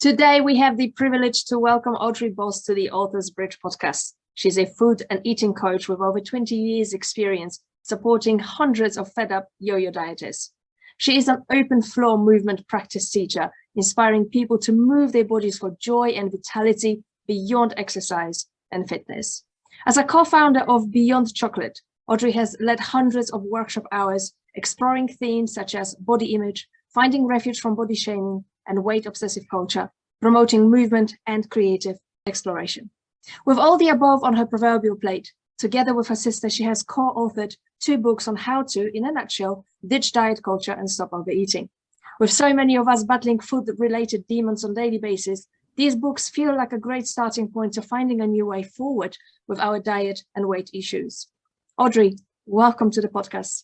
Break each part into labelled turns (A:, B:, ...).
A: Today, we have the privilege to welcome Audrey Boss to the Author's Bridge podcast. She's a food and eating coach with over 20 years experience supporting hundreds of fed-up yo-yo dieters. She is an open floor movement practice teacher, inspiring people to move their bodies for joy and vitality beyond exercise and fitness. As a co-founder of Beyond Chocolate, Audrey has led hundreds of workshop hours exploring themes such as body image, finding refuge from body shaming, and weight-obsessive culture, promoting movement and creative exploration. With all the above on her proverbial plate, together with her sister, she has co-authored 2 books on how to, in a nutshell, ditch diet culture and stop overeating. With so many of us battling food-related demons on a daily basis, these books feel like a great starting point to finding a new way forward with our diet and weight issues. Audrey, welcome to the podcast.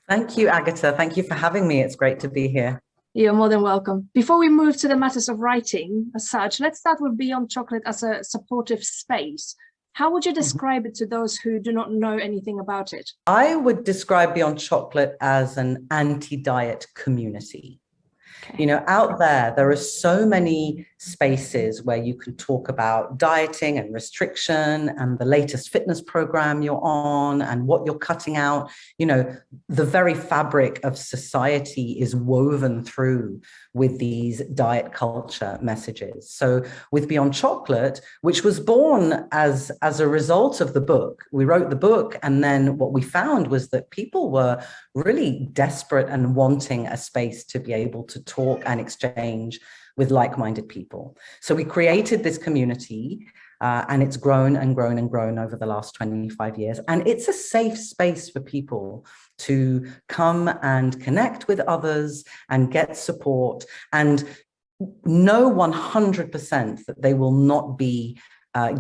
B: Thank you, Agata. Thank you for having me. It's great to be here.
A: You're more than welcome. Before we move to the matters of writing as such, let's start with Beyond Chocolate as a supportive space. How would you describe it to those who do not know anything about it?
B: I would describe Beyond Chocolate as an anti-diet community. Okay. You know, out there are so many spaces where you can talk about dieting and restriction and the latest fitness program you're on and what you're cutting out. You know, the very fabric of society is woven through with these diet culture messages. So with Beyond Chocolate, which was born as a result of the book, we wrote the book, and then what we found was that people were really desperate and wanting a space to be able to talk and exchange with like-minded people. So we created this community and it's grown and grown and grown over the last 25 years. And it's a safe space for people to come and connect with others and get support and know 100% that they will not be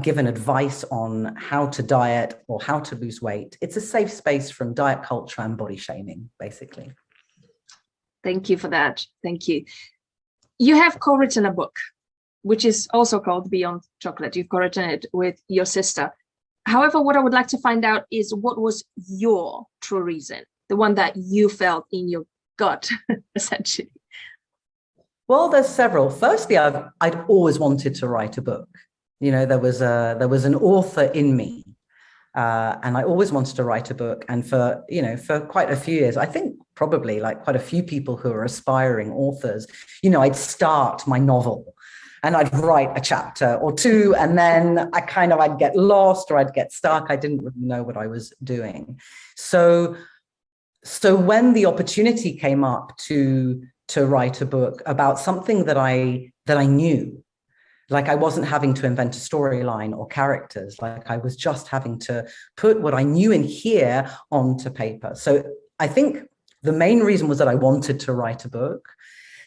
B: given advice on how to diet or how to lose weight. It's a safe space from diet culture and body shaming, basically.
A: Thank you for that. Thank you. You have co-written a book, which is also called Beyond Chocolate. You've co-written it with your sister. However, what I would like to find out is what was your true reason, the one that you felt in your gut, essentially.
B: Well, there's several. Firstly, I'd always wanted to write a book. You know, there was an author in me, and I always wanted to write a book. And for quite a few years, I think probably like quite a few people who are aspiring authors, you know, I'd start my novel and I'd write a chapter or 2, and then I'd get lost or I'd get stuck. I didn't really know what I was doing. So when the opportunity came up to write a book about something that I knew, like I wasn't having to invent a storyline or characters, like I was just having to put what I knew in here onto paper. So I think the main reason was that I wanted to write a book.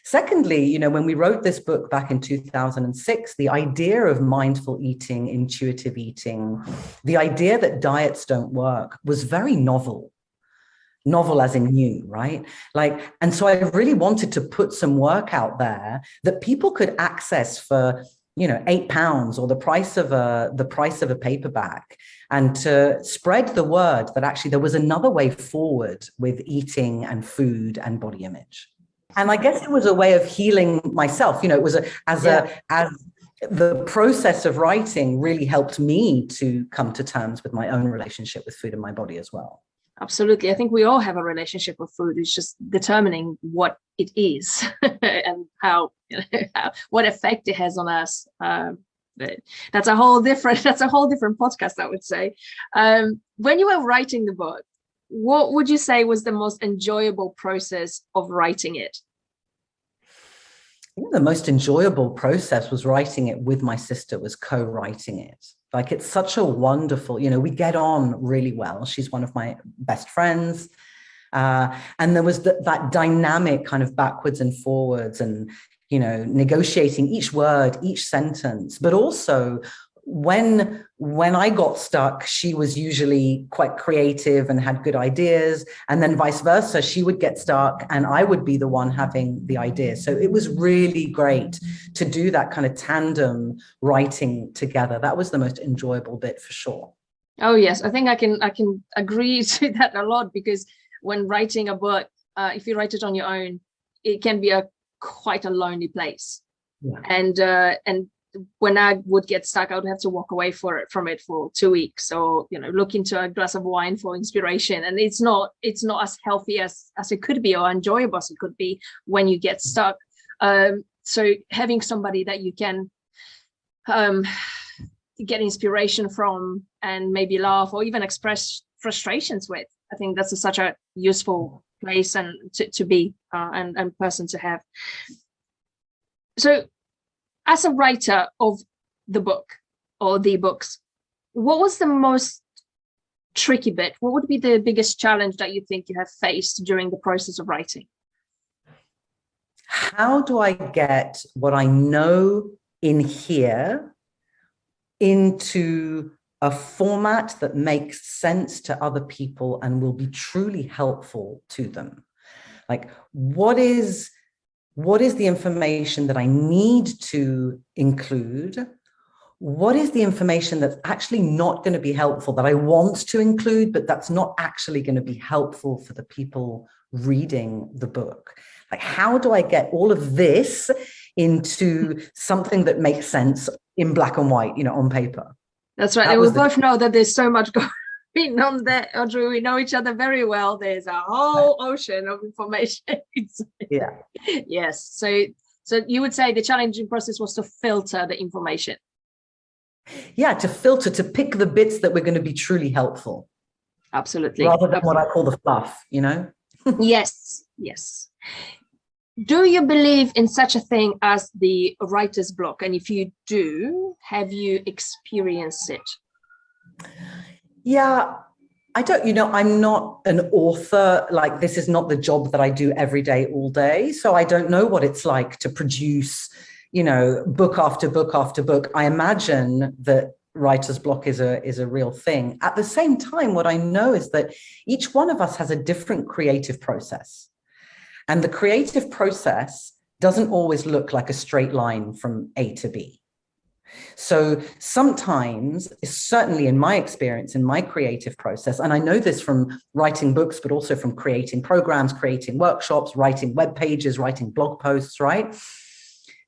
B: Secondly, you know, when we wrote this book back in 2006, the idea of mindful eating, intuitive eating, the idea that diets don't work was very novel as in new, right? And so I really wanted to put some work out there that people could access for, you know, £8 or the price of a paperback, and to spread the word that actually there was another way forward with eating and food and body image. And I guess it was a way of healing myself. You know, it was as the process of writing really helped me to come to terms with my own relationship with food and my body as well.
A: Absolutely. I think we all have a relationship with food. It's just determining what it is and what effect it has on us. That's a whole different podcast, I would say. When you were writing the book, what would you say was the most enjoyable process of writing it?
B: I think the most enjoyable process was writing it with my sister, was co-writing it. Like, it's such a wonderful, you know, we get on really well. She's one of my best friends. And there was that dynamic kind of backwards and forwards and, you know, negotiating each word, each sentence, but also when I got stuck, she was usually quite creative and had good ideas, and then vice versa. She would get stuck and I would be the one having the ideas. So it was really great to do that kind of tandem writing together. That was the most enjoyable bit for sure.
A: Oh yes, I think I can agree to that a lot, because when writing a book, if you write it on your own, it can be quite a lonely place.
B: Yeah.
A: And when I would get stuck, I would have to walk away from it for 2 weeks, or look into a glass of wine for inspiration. And it's not as healthy as it could be, or enjoyable as it could be when you get stuck. So having somebody that you can get inspiration from, and maybe laugh or even express frustrations with, I think that's such a useful place and to be and person to have. So as a writer of the book or the books, what was the most tricky bit? What would be the biggest challenge that you think you have faced during the process of writing?
B: How do I get what I know in here into a format that makes sense to other people and will be truly helpful to them? Like, what is the information that I need to include? What is the information that's actually not going to be helpful that I want to include, but that's not actually going to be helpful for the people reading the book? Like, how do I get all of this into something that makes sense in black and white, on paper?
A: That's right. And we both know that there's so much going on there, Audrey. We know each other very well. There's a whole ocean of information.
B: Yeah.
A: Yes. So you would say the challenging process was to filter the information.
B: Yeah, to filter, to pick the bits that were going to be truly helpful.
A: Absolutely.
B: Rather than what I call the fluff,
A: Yes. Do you believe in such a thing as the writer's block? And if you do, have you experienced it?
B: Yeah, I don't, I'm not an author. Like, this is not the job that I do every day, all day. So I don't know what it's like to produce, book after book after book. I imagine that writer's block is a real thing. At the same time, what I know is that each one of us has a different creative process. And the creative process doesn't always look like a straight line from A to B. So sometimes, certainly in my experience, in my creative process, and I know this from writing books, but also from creating programs, creating workshops, writing web pages, writing blog posts, right?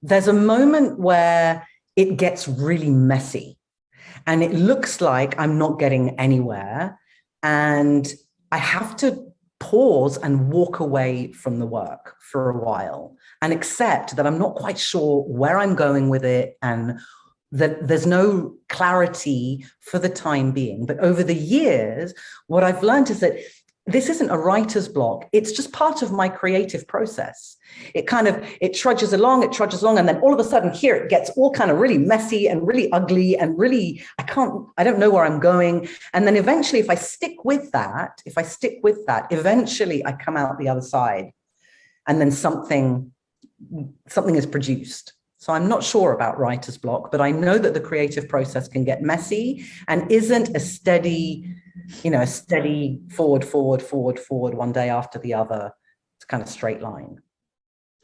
B: There's a moment where it gets really messy and it looks like I'm not getting anywhere, and I have to pause and walk away from the work for a while and accept that I'm not quite sure where I'm going with it, and that there's no clarity for the time being. But over the years, what I've learned is that this isn't a writer's block. It's just part of my creative process. It trudges along, and then all of a sudden here it gets all kind of really messy and really ugly and really, I don't know where I'm going. And then eventually, if I stick with that, eventually I come out the other side, and then something is produced. So I'm not sure about writer's block, but I know that the creative process can get messy and isn't a steady forward, one day after the other. It's kind of straight line.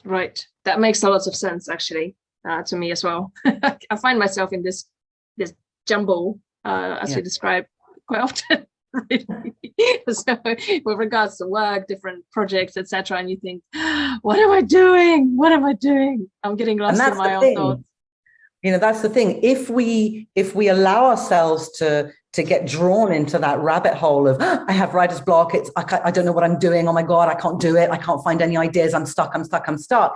A: Right. That makes a lot of sense, actually, to me as well. I find myself in this jumble, as you described, quite often. Really. So with regards to work, different projects, etc., and you think, what am I doing? I'm getting lost in my own thoughts.
B: That's the thing. If we allow ourselves to get drawn into that rabbit hole of, I have writer's block, I don't know what I'm doing, oh my God, I can't do it, I can't find any ideas, I'm stuck,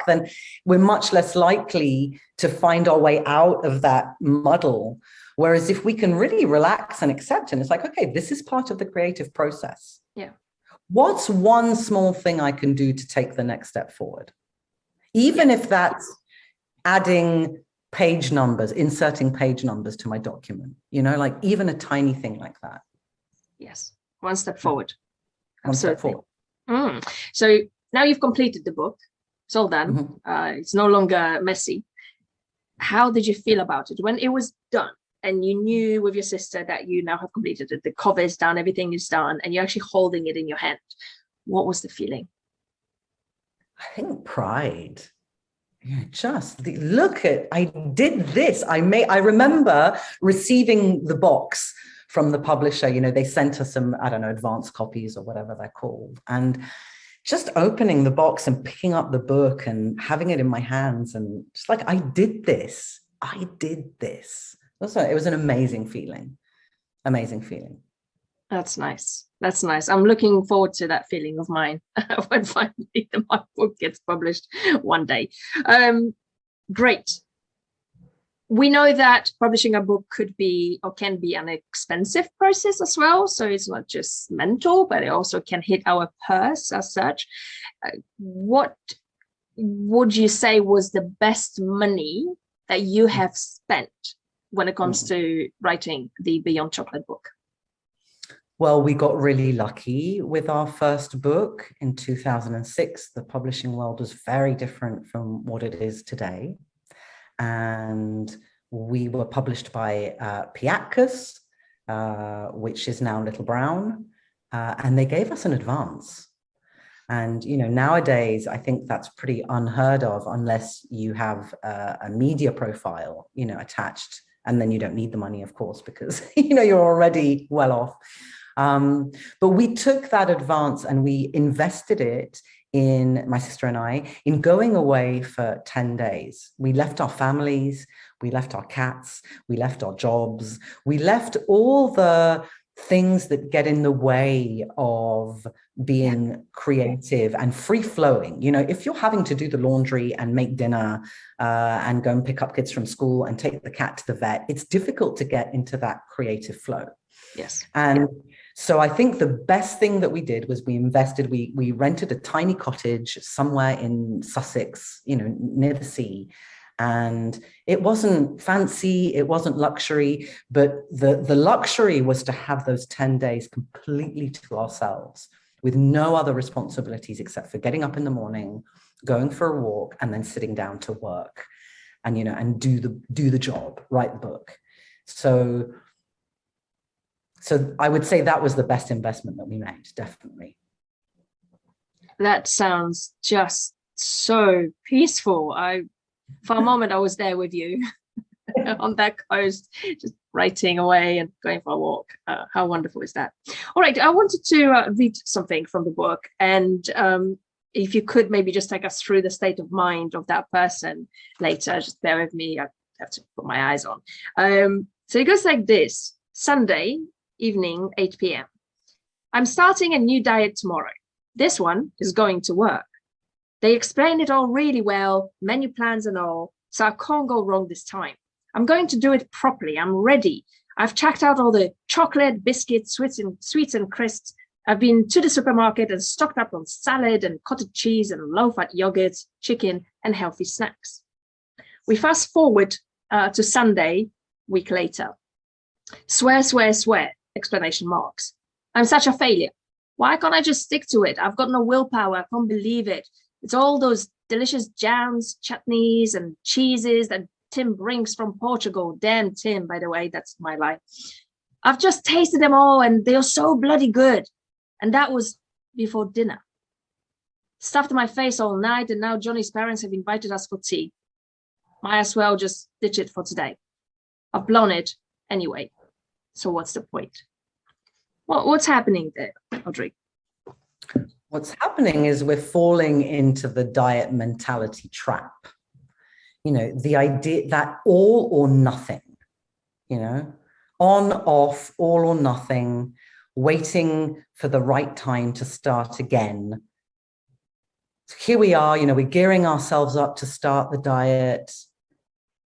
B: then we're much less likely to find our way out of that muddle. Whereas if we can really relax and accept, and it's like, okay, this is part of the creative process.
A: Yeah.
B: What's one small thing I can do to take the next step forward? Even if that's adding page numbers, inserting page numbers to my document, like even a tiny thing like that.
A: Yes. One step forward.
B: One step forward.
A: So now you've completed the book. It's all done.
B: Mm-hmm.
A: It's no longer messy. How did you feel about it when it was done? And you knew with your sister that you now have completed it, the cover is done, everything is done, and you're actually holding it in your hand. What was the feeling?
B: I think pride. Yeah, I did this. I remember receiving the box from the publisher. They sent us some, I don't know, advanced copies or whatever they're called. And just opening the box and picking up the book and having it in my hands, and just like, I did this. Also, it was an amazing feeling.
A: That's nice. That's nice. I'm looking forward to that feeling of mine when finally my book gets published one day. Great. We know that publishing a book could be or can be an expensive process as well. So it's not just mental, but it also can hit our purse as such. What would you say was the best money that you have spent when it comes to writing the Beyond Chocolate book?
B: Well, we got really lucky with our first book in 2006. The publishing world was very different from what it is today. And we were published by Piatkus, which is now Little Brown, and they gave us an advance. And, you know, nowadays, I think that's pretty unheard of unless you have a media profile, you know, attached, and then you don't need the money, of course, because, you know, you're already well off. But we took that advance and we invested it in, my sister and I, in going away for 10 days. We left our families, we left our cats, we left our jobs, we left all the things that get in the way of being creative and free flowing. You know, if you're having to do the laundry and make dinner and go and pick up kids from school and take the cat to the vet, it's difficult to get into that creative flow.
A: Yes.
B: And so I think the best thing that we did was we rented a tiny cottage somewhere in Sussex, you know, near the sea. And it wasn't fancy, it wasn't luxury, but the luxury was to have those 10 days completely to ourselves with no other responsibilities except for getting up in the morning, going for a walk, and then sitting down to work and, you know, and do the job, write the book. So I would say that was the best investment that we made, definitely.
A: That sounds just so peaceful. For a moment, I was there with you on that coast, just writing away and going for a walk. How wonderful is that? All right, I wanted to read something from the book. And if you could maybe just take us through the state of mind of that person later, just bear with me. I have to put my eyes on. So it goes like this. Sunday evening, 8 p.m. I'm starting a new diet tomorrow. This one is going to work. They explain it all really well, menu plans and all, so I can't go wrong this time. I'm going to do it properly. I'm ready. I've checked out all the chocolate, biscuits, sweets and crisps. I've been to the supermarket and stocked up on salad and cottage cheese and low-fat yogurt, chicken, and healthy snacks. We fast forward to Sunday, week later. Swear, swear, swear, exclamation marks. I'm such a failure. Why can't I just stick to it? I've got no willpower. I can't believe it. It's all those delicious jams, chutneys, and cheeses that Tim brings from Portugal. Damn Tim, by the way, that's my lie. I've just tasted them all and they are so bloody good. And that was before dinner. Stuffed my face all night, and now Johnny's parents have invited us for tea. Might as well just ditch it for today. I've blown it anyway. So what's the point? What's happening there, Audrey?
B: What's happening is we're falling into the diet mentality trap. You know, the idea that all or nothing, you know, on, off, all or nothing, waiting for the right time to start again. Here we are, you know, we're gearing ourselves up to start the diet.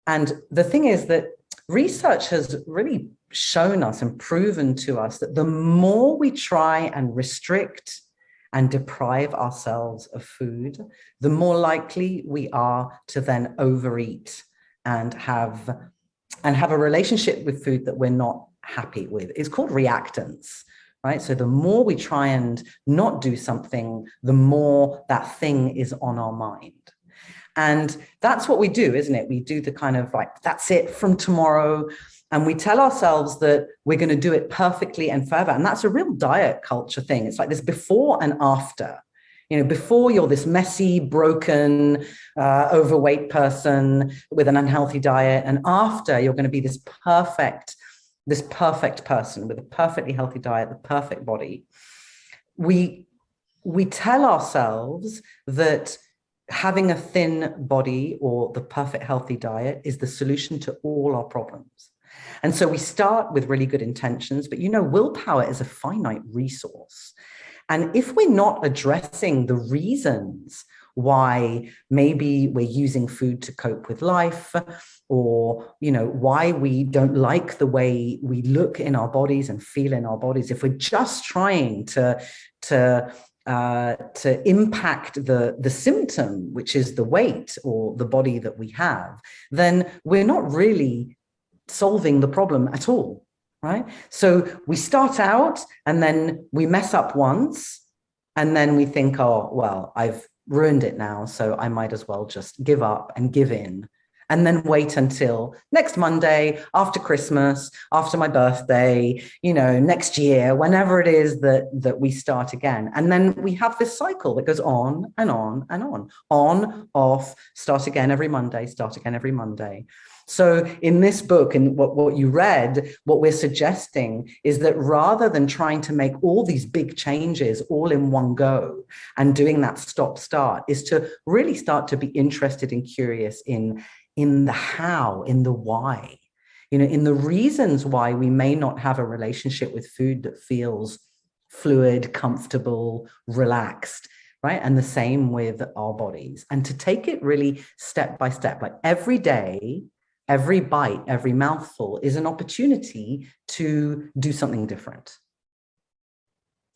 B: And the thing is that research has really shown us and proven to us that the more we try and restrict and deprive ourselves of food, the more likely we are to then overeat and have a relationship with food that we're not happy with. It's called reactance, right? So the more we try and not do something, the more that thing is on our mind. And that's what we do, isn't it? We do the kind of like, that's it from tomorrow. And we tell ourselves that we're going to do it perfectly and forever. And that's a real diet culture thing. It's like this before and after. You know, before you're this messy, broken, overweight person with an unhealthy diet. And after you're going to be this perfect person with a perfectly healthy diet, the perfect body. We we tell ourselves that having a thin body or the perfect healthy diet is the solution to all our problems. And so we start with really good intentions, but willpower is a finite resource. And if we're not addressing the reasons why maybe we're using food to cope with life, or why we don't like the way we look in our bodies and feel in our bodies, if we're just trying to impact the symptom, which is the weight or the body that we have, then we're not really solving the problem at all, right? So we start out and then we mess up once, and then we think, oh, well, I've ruined it now, so I might as well just give up and give in, and then wait until next Monday, after Christmas, after my birthday, next year, whenever it is that we start again. And then we have this cycle that goes on and on and on, off, start again every Monday, start again every Monday. So in this book, and what you read, what we're suggesting is that rather than trying to make all these big changes all in one go and doing that stop-start, is to really start to be interested and curious in the how, in the why, in the reasons why we may not have a relationship with food that feels fluid, comfortable, relaxed, right? And the same with our bodies. And to take it really step by step, like every day, every bite, every mouthful is an opportunity to do something different.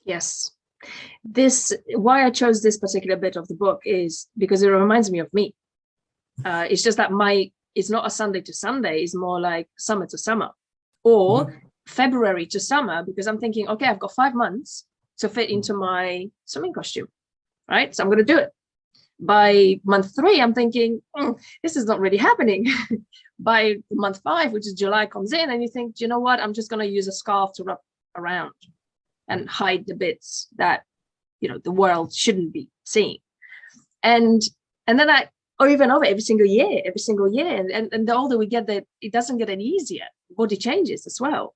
A: Yes. Why I chose this particular bit of the book is because it reminds me of me. It's just that it's not a Sunday to Sunday, it's more like summer to summer, or February to summer, because I'm thinking, okay, I've got 5 months to fit into my swimming costume, right? So I'm going to do it. By month 3, I'm thinking, this is not really happening. By month 5, which is July, comes in, and you think, do you know what? I'm just going to use a scarf to wrap around and hide the bits that, the world shouldn't be seeing. And then I, over and over, every single year. And the older we get, that it doesn't get any easier. Body changes as well.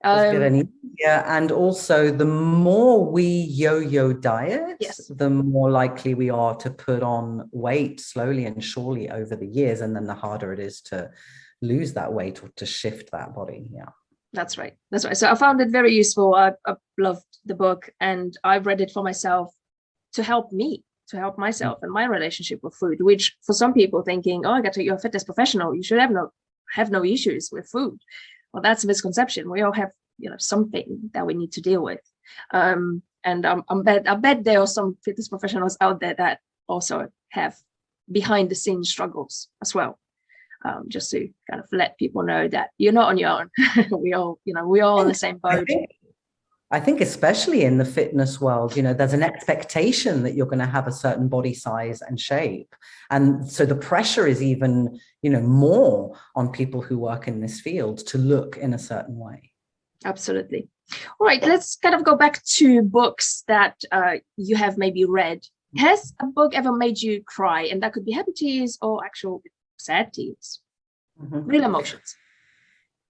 B: And also the more we yo-yo diet,
A: yes,
B: the more likely we are to put on weight slowly and surely over the years, and then the harder it is to lose that weight or to shift that body.
A: That's right. So I found it very useful. I loved the book, and I read it for myself to help myself and my relationship with food, which for some people thinking, oh, Agata, you're a fitness professional, you should have no issues with food. Well, that's a misconception. We all have, something that we need to deal with. And I bet there are some fitness professionals out there that also have behind the scenes struggles as well. Just to kind of let people know that you're not on your own. we're all in the same boat.
B: I think especially in the fitness world, there's an expectation that you're going to have a certain body size and shape. And so the pressure is even, more on people who work in this field to look in a certain way.
A: Absolutely. All right, let's kind of go back to books that you have maybe read. Has a book ever made you cry? And that could be happy tears or actual sad tears, real emotions.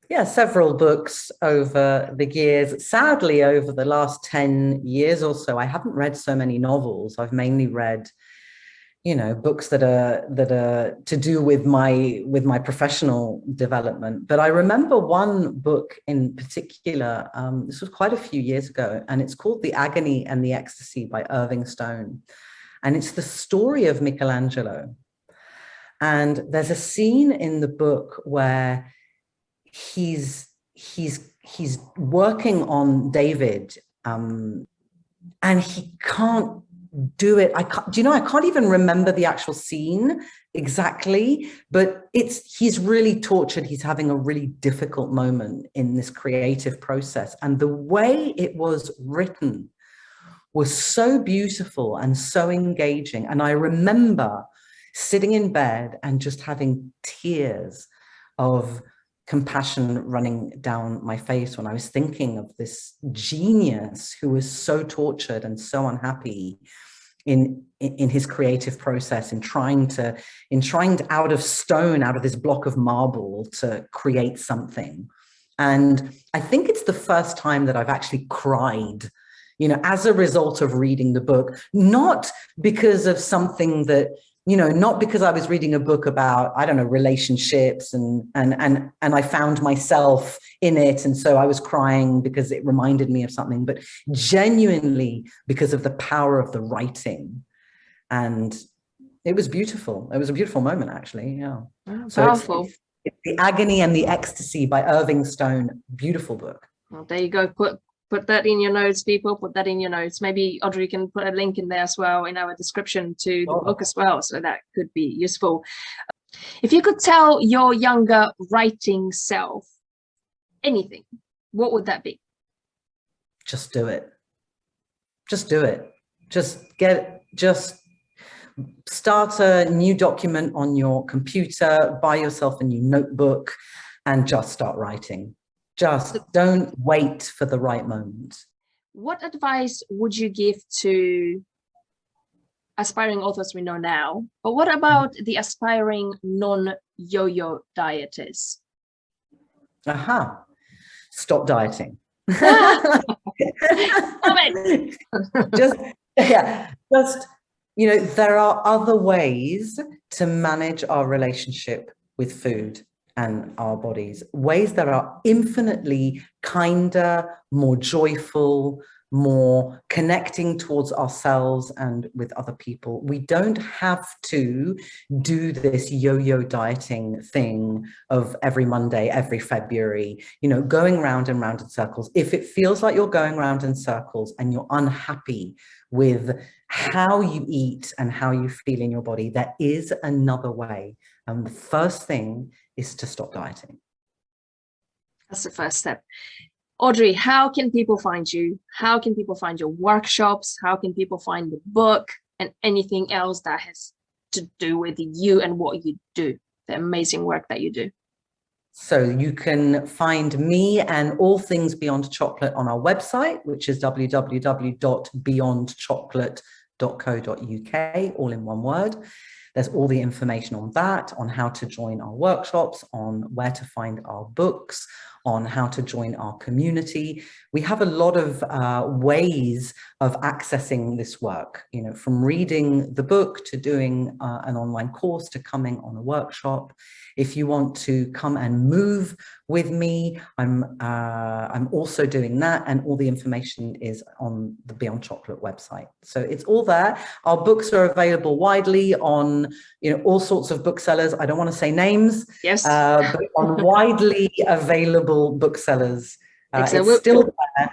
B: Yeah, several books over the years. Sadly, over the last 10 years or so, I haven't read so many novels. I've mainly read, books that are to do with my professional development. But I remember one book in particular, this was quite a few years ago, and it's called The Agony and the Ecstasy by Irving Stone. And it's the story of Michelangelo. And there's a scene in the book where he's working on David, and he can't do it. I can't even remember the actual scene exactly, but he's really tortured. He's having a really difficult moment in this creative process. And the way it was written was so beautiful and so engaging. And I remember sitting in bed and just having tears of compassion running down my face when I was thinking of this genius who was so tortured and so unhappy in his creative process, in trying to out of stone, out of this block of marble, to create something. And I think it's the first time that I've actually cried as a result of reading the book, not because of something that, not because I was reading a book about, I don't know, relationships and I found myself in it. And so I was crying because it reminded me of something, but genuinely because of the power of the writing. And it was beautiful. It was a beautiful moment, actually. Yeah.
A: Oh,
B: So
A: powerful.
B: it's The Agony and the Ecstasy by Irving Stone. Beautiful book.
A: Well, there you go. Put that in your notes, people. Put that in your notes. Maybe Audrey can put a link in there as well in our description to the book as well. So that could be useful. If you could tell your younger writing self anything, what would that be?
B: Just do it. Just do it. Just start a new document on your computer, buy yourself a new notebook, and just start writing. Just don't wait for the right moment.
A: What advice would you give to aspiring authors we know now? But what about the aspiring non-yo-yo dieters?
B: Stop dieting. There are other ways to manage our relationship with food and our bodies, ways that are infinitely kinder, more joyful, more connecting towards ourselves and with other people. We don't have to do this yo-yo dieting thing of every Monday, every February, going round and round in circles. If it feels like you're going round in circles and you're unhappy with how you eat and how you feel in your body, there is another way. And the first thing is to stop dieting.
A: That's the first step. Audrey, how can people find you? How can people find your workshops? How can people find the book and anything else that has to do with you and what you do, the amazing work that you do?
B: So you can find me and all things Beyond Chocolate on our website, which is www.beyondchocolate.co.uk, all in one word. There's all the information on that, on how to join our workshops, on where to find our books, on how to join our community. We have a lot of ways of accessing this work, from reading the book to doing an online course to coming on a workshop. If you want to come and move with me, I'm also doing that, and all the information is on the Beyond Chocolate website. So it's all there. Our books are available widely on, all sorts of booksellers. I don't want to say names,
A: yes,
B: but on widely available booksellers. It's still there.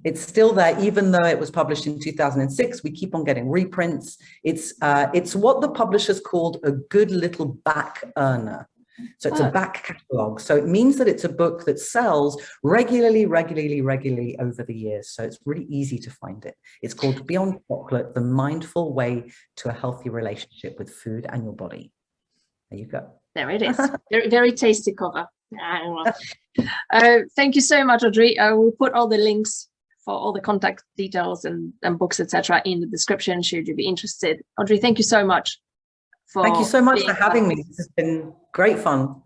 B: It's still there, even though it was published in 2006. We keep on getting reprints. It's what the publishers called a good little back earner. So it's a back catalogue. So it means that it's a book that sells regularly over the years. So it's really easy to find it. It's called Beyond Chocolate, The Mindful Way to a Healthy Relationship with Food and Your Body. There you go.
A: There it is. Very, very tasty cover. Thank you so much, Audrey. We'll put all the links for all the contact details and books, etc., in the description, should you be interested. Audrey, thank you so much.
B: Thank you so much for having me. This has been great fun.